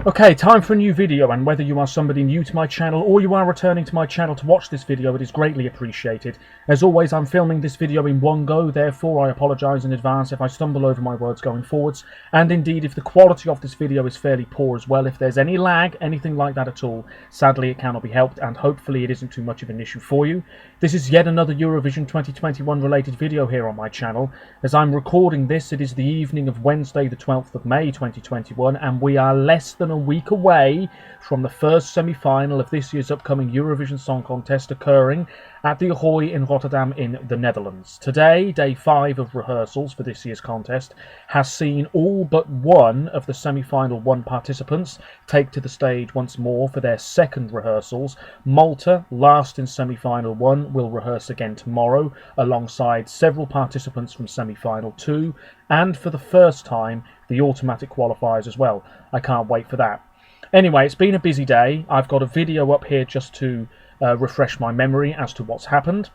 Okay, time for a new video, and whether you are somebody new to my channel or you are returning to my channel to watch this video, it is greatly appreciated. As always, I'm filming this video in one go, therefore I apologise in advance if I stumble over my words going forwards, and indeed if the quality of this video is fairly poor as well. If there's any lag, anything like that at all, sadly it cannot be helped, and hopefully it isn't too much of an issue for you. This is yet another Eurovision 2021 related video here on my channel. As I'm recording this, it is the evening of Wednesday the 12th of May 2021, and we are less than a week away from the first semi-final of this year's upcoming Eurovision Song Contest occurring at the Ahoy in Rotterdam in the Netherlands. Today, day 5 of rehearsals for this year's contest, has seen all but one of the semi-final 1 participants take to the stage once more for their second rehearsals. Malta, last in semi-final 1, will rehearse again tomorrow alongside several participants from semi-final 2, and for the first time the automatic qualifiers as well. I can't wait for that. Anyway, it's been a busy day. I've got a video up here just to refresh my memory as to what's happened,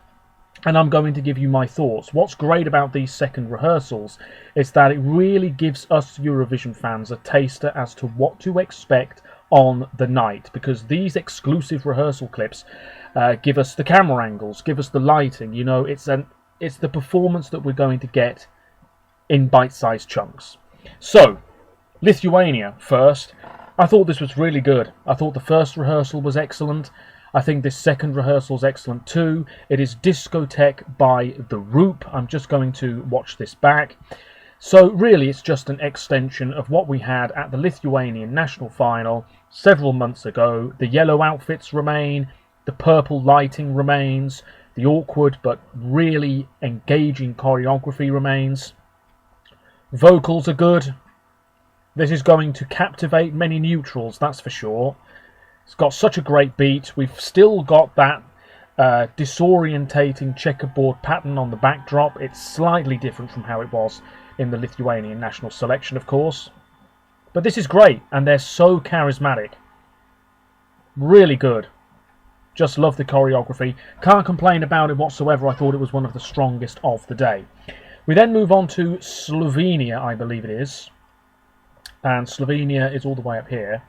and I'm going to give you my thoughts. What's great about these second rehearsals is that it really gives us Eurovision fans a taster as to what to expect on the night, because these exclusive rehearsal clips give us the camera angles, give us the lighting. You know, it's the performance that we're going to get in bite-sized chunks. So, Lithuania first. I thought this was really good. I thought the first rehearsal was excellent. I think this second rehearsal is excellent too. It is Discotheque by The Roop. I'm just going to watch this back. So really it's just an extension of what we had at the Lithuanian national final several months ago. The yellow outfits remain, the purple lighting remains, the awkward but really engaging choreography remains. Vocals are good. This is going to captivate many neutrals, that's for sure. It's got such a great beat. We've still got that disorientating checkerboard pattern on the backdrop. It's slightly different from how it was in the Lithuanian national selection, of course. But this is great, and they're so charismatic. Really good. Just love the choreography. Can't complain about it whatsoever. I thought it was one of the strongest of the day. We then move on to Slovenia, I believe it is. And Slovenia is all the way up here.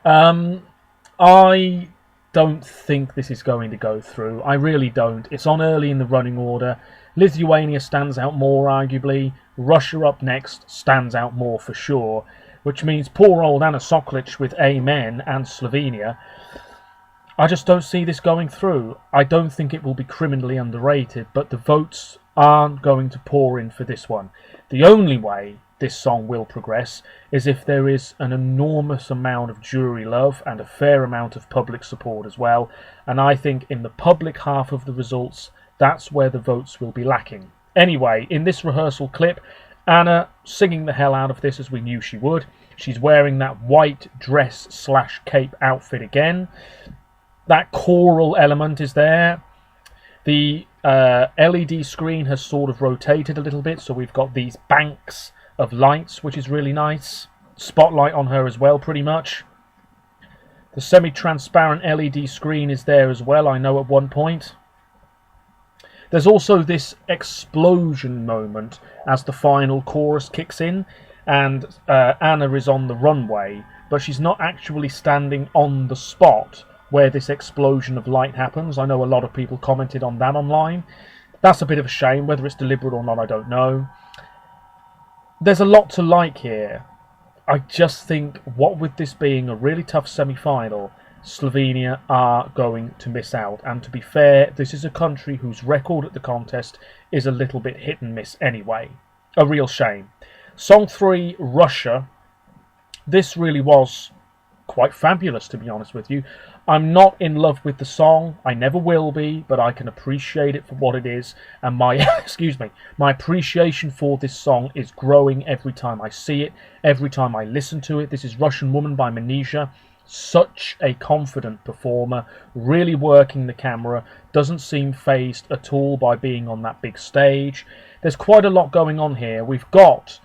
I don't think this is going to go through. I really don't. It's on early in the running order. Lithuania stands out more, arguably. Russia up next stands out more for sure. Which means poor old Anna Soklic with Amen and Slovenia. I just don't see this going through. I don't think it will be criminally underrated, but the votes aren't going to pour in for this one. The only way this song will progress is if there is an enormous amount of jury love and a fair amount of public support as well, and I think in the public half of the results that's where the votes will be lacking. Anyway, in this rehearsal clip, Anna singing the hell out of this as we knew she would. She's wearing that white dress / cape outfit again. That choral element is there. The LED screen has sort of rotated a little bit, so we've got these banks of lights, which is really nice. Spotlight on her as well, pretty much. The semi-transparent LED screen is there as well, I know, at one point. There's also this explosion moment as the final chorus kicks in, and Anna is on the runway, but she's not actually standing on the spot where this explosion of light happens. I know a lot of people commented on that online. That's a bit of a shame. Whether it's deliberate or not, I don't know. There's a lot to like here. I just think, what with this being a really tough semi-final, Slovenia are going to miss out. And to be fair, this is a country whose record at the contest is a little bit hit and miss anyway. A real shame. Song 3, Russia. This really was quite fabulous, to be honest with you. I'm not in love with the song. I never will be, but I can appreciate it for what it is. And my my appreciation for this song is growing every time I see it, every time I listen to it. This is Russian Woman by Manisha. Such a confident performer, really working the camera, doesn't seem fazed at all by being on that big stage. There's quite a lot going on here. We've got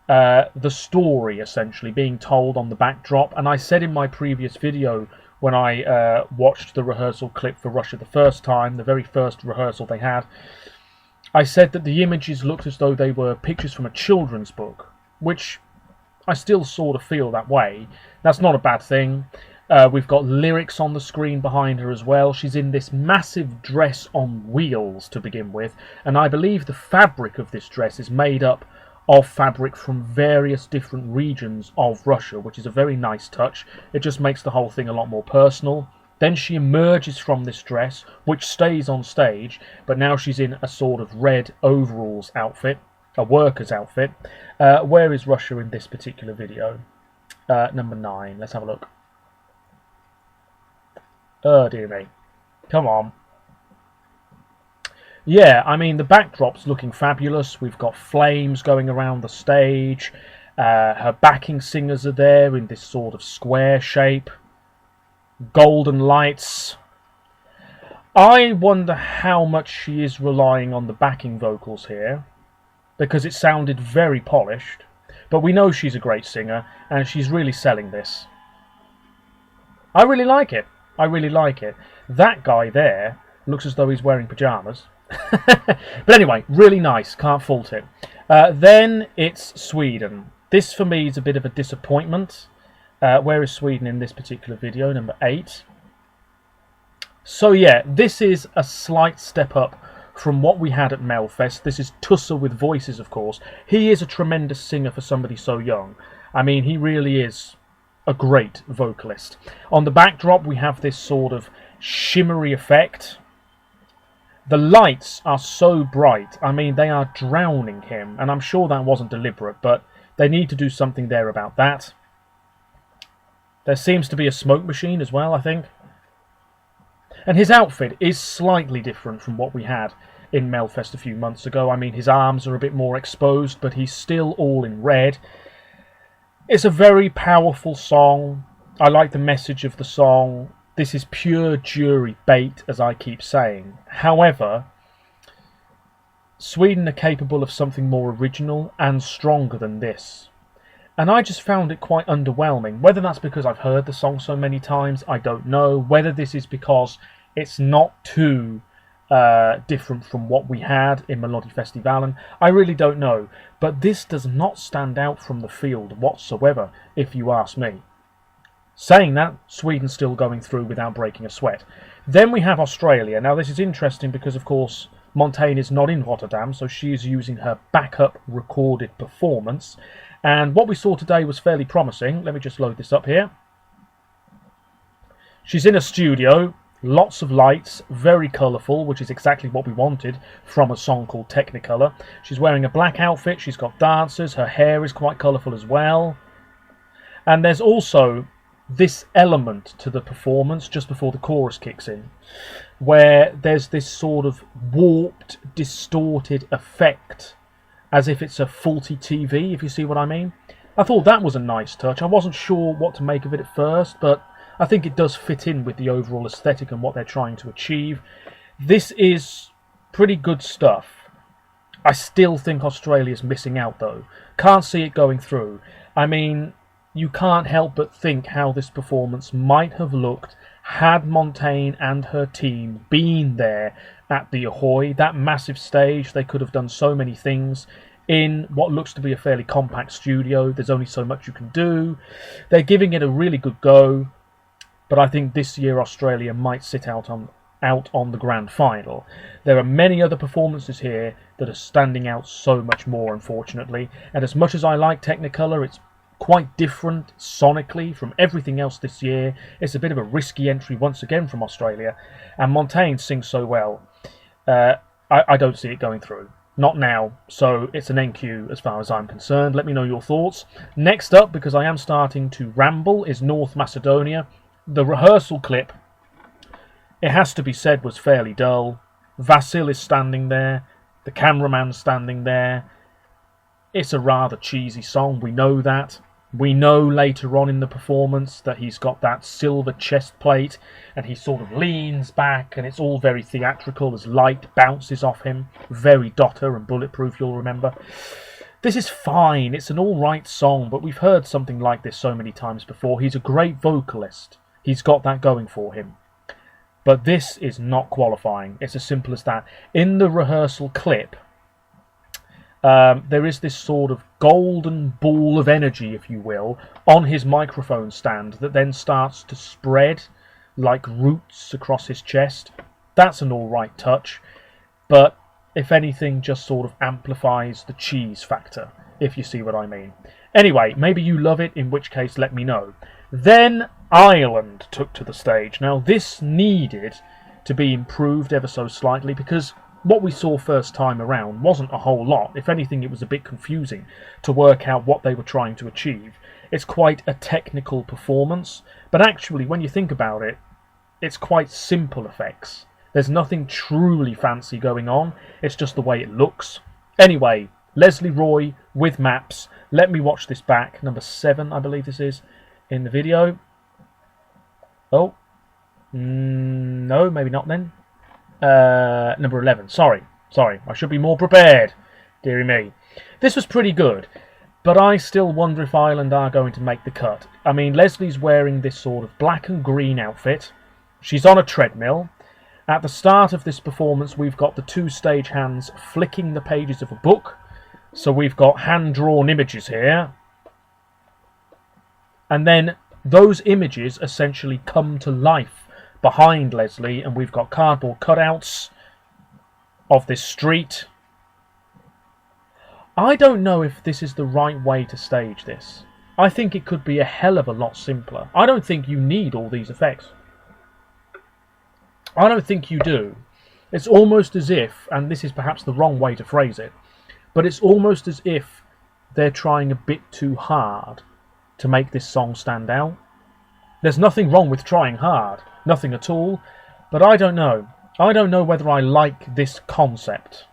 the story essentially being told on the backdrop, and I said in my previous video when I watched the rehearsal clip for Russia the first time, the very first rehearsal they had, I said that the images looked as though they were pictures from a children's book, which I still sort of feel that way. That's not a bad thing. We've got lyrics on the screen behind her as well. She's in this massive dress on wheels to begin with, and I believe the fabric of this dress is made up of fabric from various different regions of Russia, which is a very nice touch. It just makes the whole thing a lot more personal. Then she emerges from this dress, which stays on stage, but now she's in a sort of red overalls outfit, a worker's outfit. Where is Russia in this particular video? Number 9. Let's have a look. Oh, dear me. Come on. Yeah, I mean, the backdrop's looking fabulous. We've got flames going around the stage. Her backing singers are there in this sort of square shape. Golden lights. I wonder how much she is relying on the backing vocals here, because it sounded very polished. But we know she's a great singer, and she's really selling this. I really like it. I really like it. That guy there looks as though he's wearing pyjamas. But anyway, really nice. Can't fault it. Then it's Sweden. This for me is a bit of a disappointment. Where is Sweden in this particular video? Number 8. So yeah, this is a slight step up from what we had at Melfest. This is Tusser with voices, of course. He is a tremendous singer for somebody so young. I mean, he really is a great vocalist. On the backdrop, we have this sort of shimmery effect. The lights are so bright. I mean, they are drowning him, and I'm sure that wasn't deliberate, but they need to do something there about that. There seems to be a smoke machine as well, I think. And his outfit is slightly different from what we had in Melfest a few months ago. I mean, his arms are a bit more exposed, but he's still all in red. It's a very powerful song. I like the message of the song. This is pure jury bait, as I keep saying. However, Sweden are capable of something more original and stronger than this. And I just found it quite underwhelming. Whether that's because I've heard the song so many times, I don't know. Whether this is because it's not too different from what we had in Melodifestivalen, I really don't know. But this does not stand out from the field whatsoever, if you ask me. Saying that, Sweden's still going through without breaking a sweat. Then we have Australia. Now this is interesting because, of course, Montaigne is not in Rotterdam, so she is using her backup recorded performance. And what we saw today was fairly promising. Let me just load this up here. She's in a studio, lots of lights, very colourful, which is exactly what we wanted from a song called Technicolor. She's wearing a black outfit, she's got dancers, her hair is quite colourful as well. And there's also this element to the performance just before the chorus kicks in, where there's this sort of warped, distorted effect, as if it's a faulty TV, if you see what I mean. I thought that was a nice touch. I wasn't sure what to make of it at first, but I think it does fit in with the overall aesthetic and what they're trying to achieve. This is pretty good stuff. I still think Australia's missing out, though. Can't see it going through. I mean, you can't help but think how this performance might have looked had Montaigne and her team been there at the Ahoy, that massive stage. They could have done so many things in what looks to be a fairly compact studio. There's only so much you can do. They're giving it a really good go, but I think this year Australia might sit out on the grand final. There are many other performances here that are standing out so much more, unfortunately, and as much as I like Technicolor, it's quite different sonically from everything else this year. It's a bit of a risky entry once again from Australia, and Montaigne sings so well. I don't see it going through. Not now, so it's an NQ as far as I'm concerned. Let me know your thoughts. Next up, because I am starting to ramble, is North Macedonia. The rehearsal clip, it has to be said, was fairly dull. Vasil is standing there, the cameraman's standing there. It's a rather cheesy song, we know that. We know later on in the performance that he's got that silver chest plate and he sort of leans back and it's all very theatrical as light bounces off him. Very Dotter and Bulletproof, you'll remember. This is fine, it's an alright song, but we've heard something like this so many times before. He's a great vocalist. He's got that going for him. But this is not qualifying. It's as simple as that. In the rehearsal clip, there is this sort of golden ball of energy, if you will, on his microphone stand that then starts to spread like roots across his chest. That's an alright touch, but if anything, just sort of amplifies the cheese factor, if you see what I mean. Anyway, maybe you love it, in which case let me know. Then Ireland took to the stage. Now this needed to be improved ever so slightly, because what we saw first time around wasn't a whole lot. If anything, it was a bit confusing to work out what they were trying to achieve. It's quite a technical performance, but actually when you think about it, it's quite simple effects. There's nothing truly fancy going on, it's just the way it looks. Anyway, Leslie Roy with maps. Let me watch this back. Number 7, I believe this is, in the video. Oh, no, maybe not then. Number 11. Sorry, I should be more prepared. Deary me. This was pretty good, but I still wonder if Ireland are going to make the cut. I mean, Leslie's wearing this sort of black and green outfit. She's on a treadmill. At the start of this performance, we've got the 2 stage hands flicking the pages of a book. So we've got hand-drawn images here. And then those images essentially come to life behind Leslie, and we've got cardboard cutouts of this street. I don't know if this is the right way to stage this. I think it could be a hell of a lot simpler. I don't think you need all these effects. I don't think you do. It's almost as if, and this is perhaps the wrong way to phrase it, but it's almost as if they're trying a bit too hard to make this song stand out. There's nothing wrong with trying hard, nothing at all, but I don't know. I don't know whether I like this concept.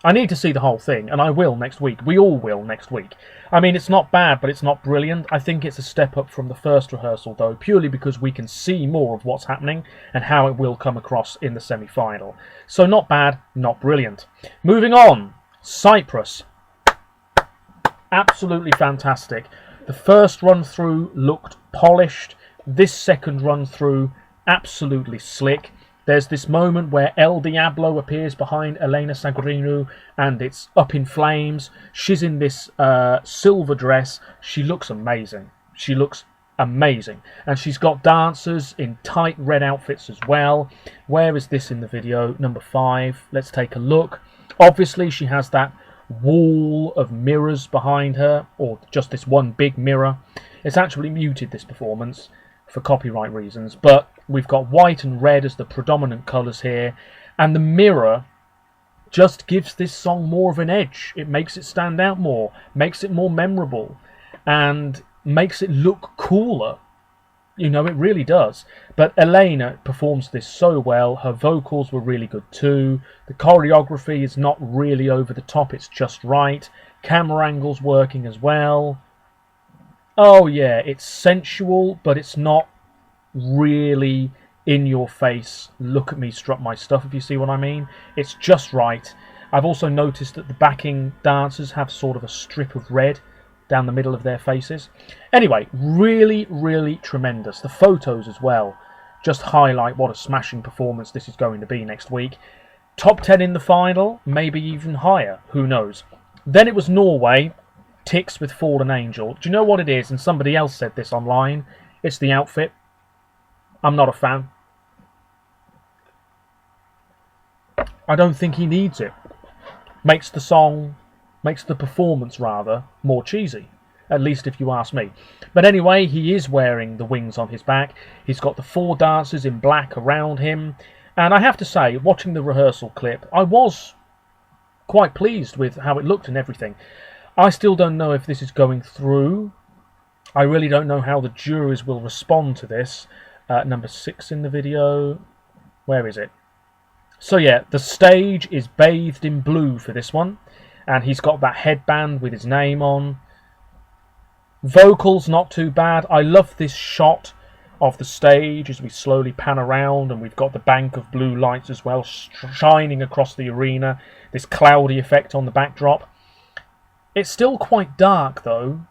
I need to see the whole thing, and I will next week. We all will next week. I mean, it's not bad, but it's not brilliant. I think it's a step up from the first rehearsal, though, purely because we can see more of what's happening and how it will come across in the semi-final. So not bad, not brilliant. Moving on, Cyprus. Absolutely fantastic. The first run-through looked polished. This second run-through, absolutely slick. There's this moment where El Diablo appears behind Elena Sagreanu and it's up in flames. She's in this silver dress. She looks amazing. She looks amazing. And she's got dancers in tight red outfits as well. Where is this in the video? Number 5. Let's take a look. Obviously, she has that wall of mirrors behind her, or just this one big mirror. It's actually muted, this performance, for copyright reasons, but we've got white and red as the predominant colours here, and the mirror just gives this song more of an edge. It makes it stand out more, makes it more memorable, and makes it look cooler. You know, it really does. But Elena performs this so well. Her vocals were really good too. The choreography is not really over the top, it's just right. Camera angles working as well. Oh yeah, it's sensual, but it's not really in your face, look at me strut my stuff, if you see what I mean. It's just right. I've also noticed that the backing dancers have sort of a strip of red down the middle of their faces. Anyway, really, really tremendous. The photos as well just highlight what a smashing performance this is going to be next week. Top 10 in the final, maybe even higher, who knows. Then it was Norway. Ticks with Fallen Angel. Do you know what it is? And somebody else said this online. It's the outfit. I'm not a fan. I don't think he needs it. Makes the song, makes the performance rather, more cheesy. At least if you ask me. But anyway, he is wearing the wings on his back. He's got the 4 dancers in black around him. And I have to say, watching the rehearsal clip, I was quite pleased with how it looked and everything. I still don't know if this is going through. I really don't know how the juries will respond to this. Number 6 in the video. Where is it? So yeah, the stage is bathed in blue for this one. And he's got that headband with his name on. Vocals not too bad. I love this shot of the stage as we slowly pan around. And we've got the bank of blue lights as well, shining across the arena. This cloudy effect on the backdrop. It's still quite dark though,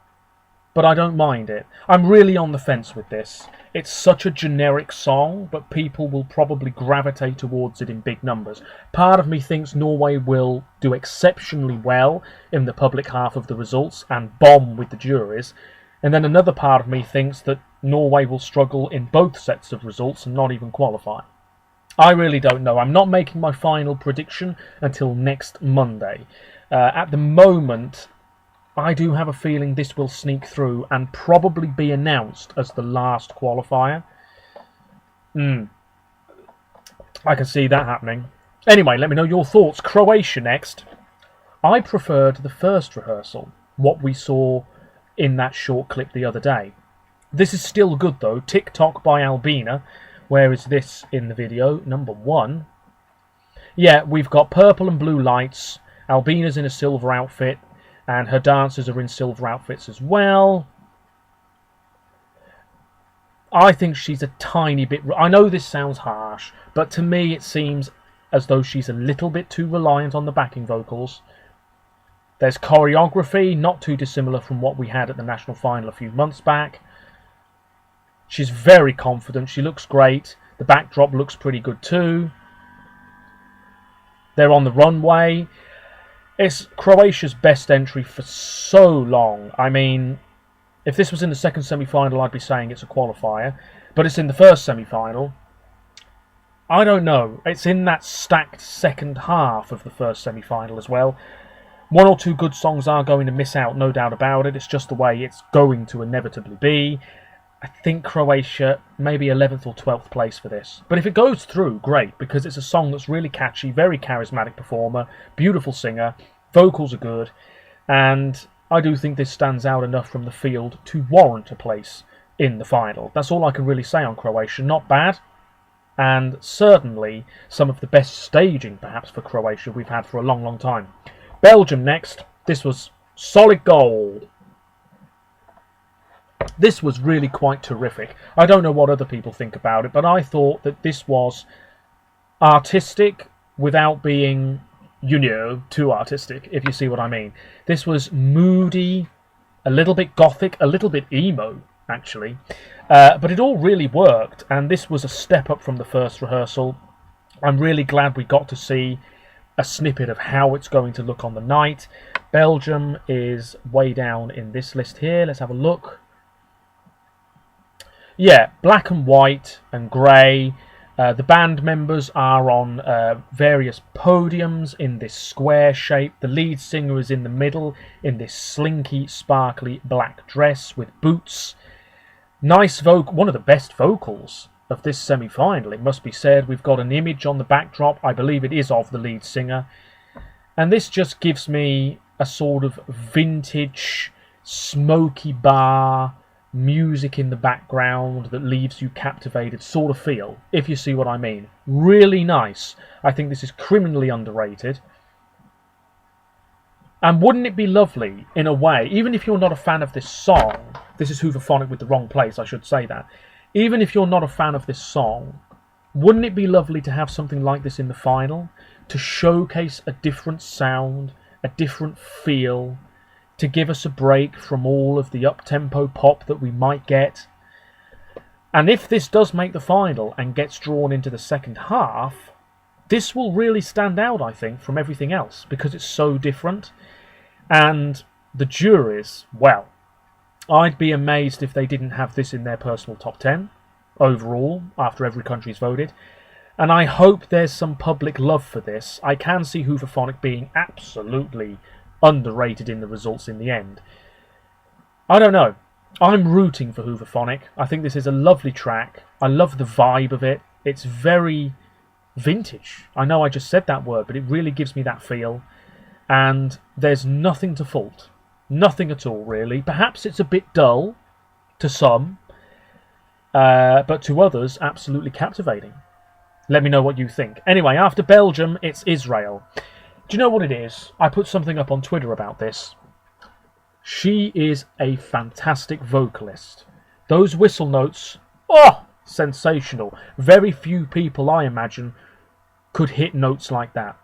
but I don't mind it. I'm really on the fence with this. It's such a generic song, but people will probably gravitate towards it in big numbers. Part of me thinks Norway will do exceptionally well in the public half of the results and bomb with the juries. And then another part of me thinks that Norway will struggle in both sets of results and not even qualify. I really don't know. I'm not making my final prediction until next Monday. At the moment, I do have a feeling this will sneak through and probably be announced as the last qualifier. I can see that happening. Anyway, let me know your thoughts. Croatia next. I preferred the first rehearsal, what we saw in that short clip the other day. This is still good though. TikTok by Albina. Where is this in the video? Number 1. Yeah, we've got purple and blue lights. Albina's in a silver outfit. And her dancers are in silver outfits as well. I think she's a tiny bit... I know this sounds harsh, but to me it seems as though she's a little bit too reliant on the backing vocals. There's choreography, not too dissimilar from what we had at the national final a few months back. She's very confident. She looks great. The backdrop looks pretty good too. They're on the runway. It's Croatia's best entry for so long. I mean, if this was in the second semi-final, I'd be saying it's a qualifier. But it's in the first semi-final. I don't know. It's in that stacked second half of the first semi-final as well. One or two good songs are going to miss out, no doubt about it. It's just the way it's going to inevitably be. I think Croatia, maybe 11th or 12th place for this. But if it goes through, great, because it's a song that's really catchy, very charismatic performer, beautiful singer, vocals are good, and I do think this stands out enough from the field to warrant a place in the final. That's all I can really say on Croatia. Not bad, and certainly some of the best staging, perhaps, for Croatia we've had for a long, long time. Belgium next. This was solid gold. This was really quite terrific. I don't know what other people think about it, but I thought that this was artistic without being, you know, too artistic, if you see what I mean. This was moody, a little bit gothic, a little bit emo, actually. But it all really worked, and this was a step up from the first rehearsal. I'm really glad we got to see a snippet of how it's going to look on the night. Belgium is way down in this list here. Let's have a look. Yeah, black and white and grey. The band members are on various podiums in this square shape. The lead singer is in the middle in this slinky, sparkly black dress with boots. Nice vocal, one of the best vocals of this semi-final, it must be said. We've got an image on the backdrop. I believe it is of the lead singer. And this just gives me a sort of vintage, smoky bar, music in the background that leaves you captivated sort of feel, if you see what I mean. Really nice. I think this is criminally underrated. And wouldn't it be lovely, in a way, even if you're not a fan of this song, this is Hooverphonic with the wrong place, I should say that, even if you're not a fan of this song, wouldn't it be lovely to have something like this in the final, to showcase a different sound, a different feel, to give us a break from all of the up-tempo pop that we might get? And if this does make the final and gets drawn into the second half, this will really stand out, I think, from everything else, because it's so different. And the juries, well, I'd be amazed if they didn't have this in their personal top 10 overall, after every country's voted. And I hope there's some public love for this. I can see Hooverphonic being absolutely underrated in the results in the end. I don't know. I'm rooting for Hooverphonic. I think this is a lovely track. I love the vibe of it. It's very vintage. I know I just said that word, but it really gives me that feel. And there's nothing to fault. Nothing at all, really. Perhaps it's a bit dull to some, but to others, absolutely captivating. Let me know what you think. Anyway, after Belgium, it's Israel. Do you know what it is? I put something up on Twitter about this. She is a fantastic vocalist. Those whistle notes, oh, sensational. Very few people, I imagine, could hit notes like that.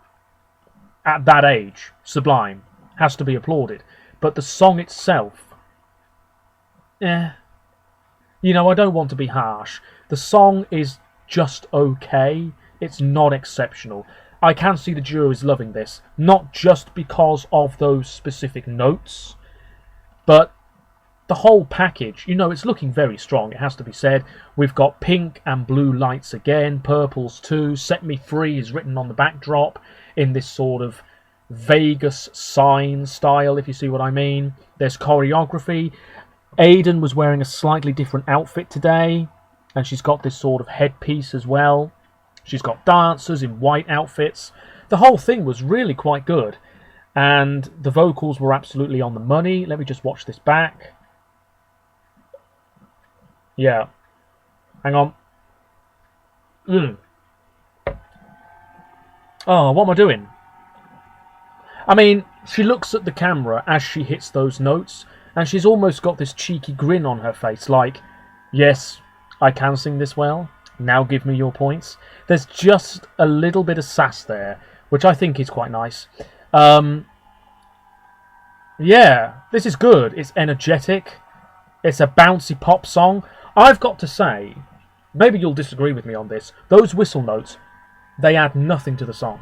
At that age, sublime. Has to be applauded. But the song itself, eh. You know, I don't want to be harsh. The song is just okay. It's not exceptional. I can see the juries loving this, not just because of those specific notes, but the whole package. You know, it's looking very strong, it has to be said. We've got pink and blue lights again, purples too. Set Me Free is written on the backdrop in this sort of Vegas sign style, if you see what I mean. There's choreography. Aiden was wearing a slightly different outfit today, and she's got this sort of headpiece as well. She's got dancers in white outfits. The whole thing was really quite good, and the vocals were absolutely on the money. Let me just watch this back. Yeah. Hang on. Oh, what am I doing? I mean, she looks at the camera as she hits those notes, and she's almost got this cheeky grin on her face, like, yes, I can sing this well. Now give me your points. There's just a little bit of sass there, which I think is quite nice. Yeah, this is good. It's energetic. It's a bouncy pop song. I've got to say, maybe you'll disagree with me on this, those whistle notes, they add nothing to the song.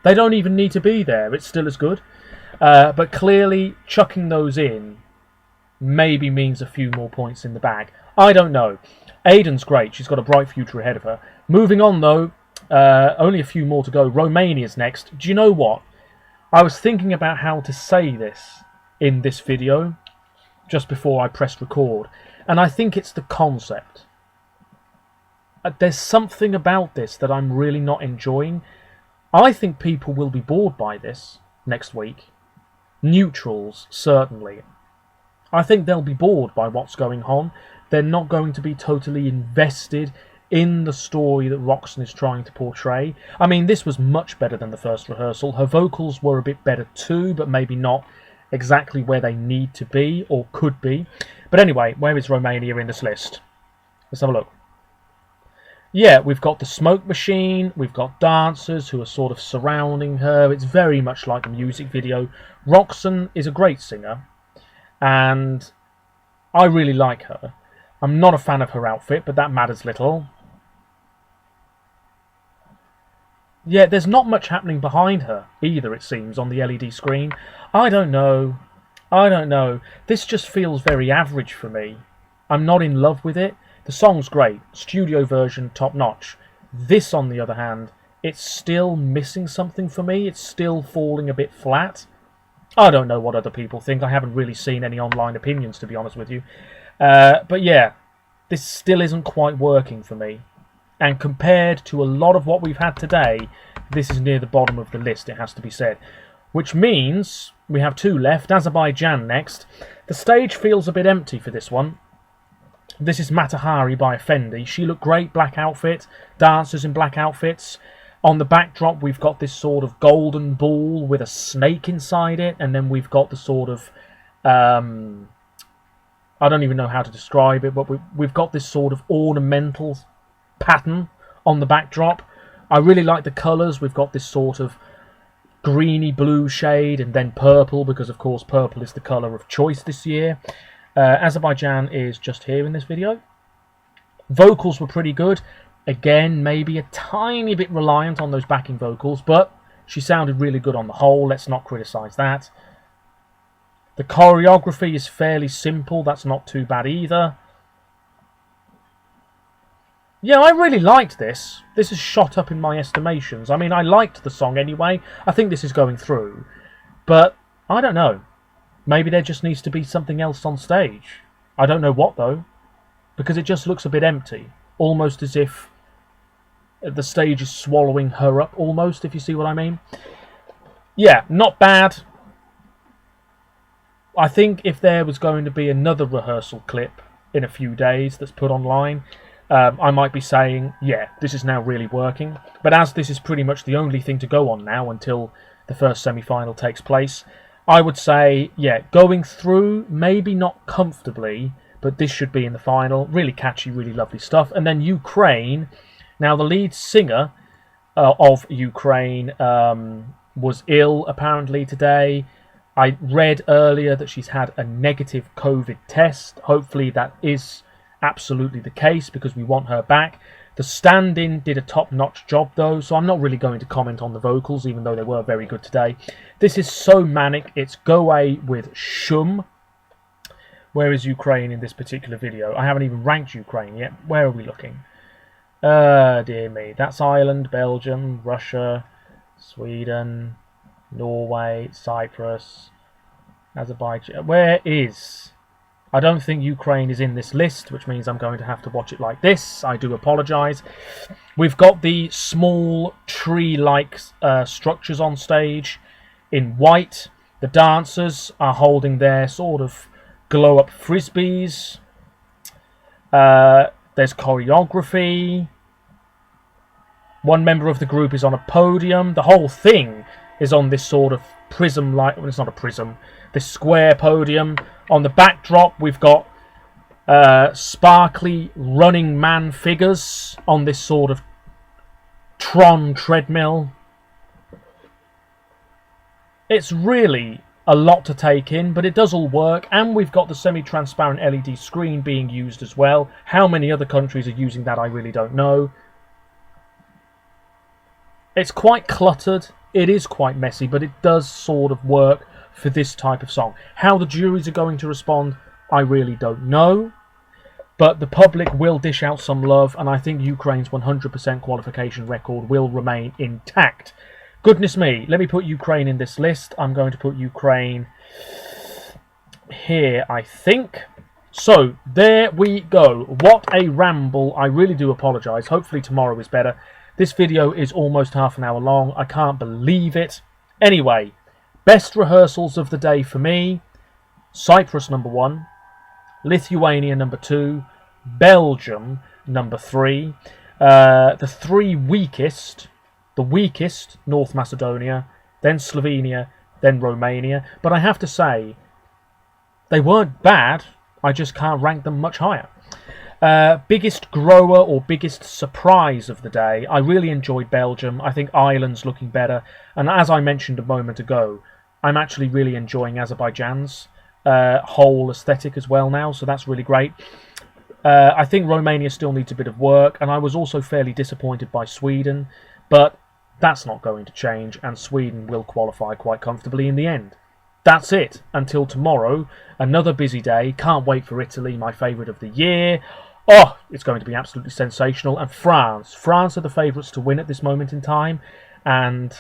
They don't even need to be there. It's still as good. But clearly, chucking those in maybe means a few more points in the bag. I don't know. Aiden's great. She's got a bright future ahead of her. Moving on, though, only a few more to go. Romania's next. Do you know what? I was thinking about how to say this in this video just before I pressed record, and I think it's the concept. There's something about this that I'm really not enjoying. I think people will be bored by this next week. Neutrals, certainly. I think they'll be bored by what's going on. They're not going to be totally invested in the story that Roxanne is trying to portray. I mean, this was much better than the first rehearsal. Her vocals were a bit better too, but maybe not exactly where they need to be or could be. But anyway, where is Romania in this list? Let's have a look. Yeah, we've got the smoke machine, we've got dancers who are sort of surrounding her. It's very much like a music video. Roxanne is a great singer, and I really like her. I'm not a fan of her outfit, but that matters little. Yeah, there's not much happening behind her either, it seems, on the LED screen. I don't know. This just feels very average for me. I'm not in love with it. The song's great. Studio version, top notch. This, on the other hand, it's still missing something for me. It's still falling a bit flat. I don't know what other people think. I haven't really seen any online opinions, to be honest with you. But yeah, this still isn't quite working for me. And compared to a lot of what we've had today, this is near the bottom of the list, it has to be said. Which means we have two left. Azerbaijan next. The stage feels a bit empty for this one. This is Matahari by Effendi. She looked great, black outfit, dancers in black outfits. On the backdrop, we've got this sort of golden ball with a snake inside it, and then we've got the sort of, I don't even know how to describe it, but we've got this sort of ornamental pattern on the backdrop. I really like the colours. We've got this sort of greeny blue shade, and then purple, because of course purple is the colour of choice this year. Azerbaijan is just here in this video. Vocals were pretty good. Again, maybe a tiny bit reliant on those backing vocals, but she sounded really good on the whole. Let's not criticise that. The choreography is fairly simple. That's not too bad either. Yeah, I really liked this. This has shot up in my estimations. I mean, I liked the song anyway. I think this is going through. But, I don't know. Maybe there just needs to be something else on stage. I don't know what, though. Because it just looks a bit empty. Almost as if the stage is swallowing her up, almost, if you see what I mean. Yeah, not bad. I think if there was going to be another rehearsal clip in a few days that's put online, I might be saying, yeah, this is now really working. But as this is pretty much the only thing to go on now until the first semi-final takes place, I would say, yeah, going through, maybe not comfortably, but this should be in the final. Really catchy, really lovely stuff. And then Ukraine. Now, the lead singer of Ukraine was ill, apparently, today. I read earlier that she's had a negative COVID test. Hopefully that is absolutely the case, because we want her back. The stand-in did a top-notch job though, so I'm not really going to comment on the vocals, even though they were very good today. This is so manic. It's Go Away with Shum. Where is Ukraine in this particular video? I haven't even ranked Ukraine yet. Where are we looking? Dear me. That's Ireland, Belgium, Russia, Sweden, Norway, Cyprus, Azerbaijan. Where is... I don't think Ukraine is in this list, which means I'm going to have to watch it like this. I do apologise. We've got the small tree-like structures on stage in white. The dancers are holding their sort of glow-up frisbees. There's choreography. One member of the group is on a podium. The whole thing is on this sort of prism-like... Well, it's not a prism. This square podium. On the backdrop, we've got sparkly running man figures on this sort of Tron treadmill. It's really a lot to take in, but it does all work, and we've got the semi-transparent LED screen being used as well. How many other countries are using that, I really don't know. It's quite cluttered, it is quite messy, but it does sort of work for this type of song. How the juries are going to respond, I really don't know. But the public will dish out some love, and I think Ukraine's 100% qualification record will remain intact. Goodness me, let me put Ukraine in this list. I'm going to put Ukraine here, I think. So, there we go. What a ramble. I really do apologise. Hopefully tomorrow is better. This video is almost half an hour long. I can't believe it. Anyway, best rehearsals of the day for me: Cyprus number 1, Lithuania number 2, Belgium number 3, the three weakest, North Macedonia, then Slovenia, then Romania. But I have to say, they weren't bad, I just can't rank them much higher. Biggest grower or biggest surprise of the day, I really enjoyed Belgium. I think Ireland's looking better, and as I mentioned a moment ago, I'm actually really enjoying Azerbaijan's whole aesthetic as well now, so that's really great. I think Romania still needs a bit of work, and I was also fairly disappointed by Sweden, but that's not going to change, and Sweden will qualify quite comfortably in the end. That's it. Until tomorrow, another busy day. Can't wait for Italy, my favourite of the year. Oh, it's going to be absolutely sensational. And France. France are the favourites to win at this moment in time, and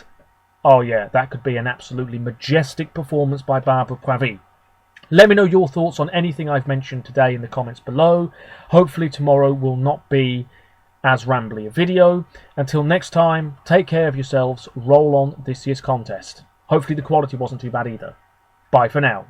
oh yeah, that could be an absolutely majestic performance by Barbara Pravi. Let me know your thoughts on anything I've mentioned today in the comments below. Hopefully tomorrow will not be as rambly a video. Until next time, take care of yourselves. Roll on this year's contest. Hopefully the quality wasn't too bad either. Bye for now.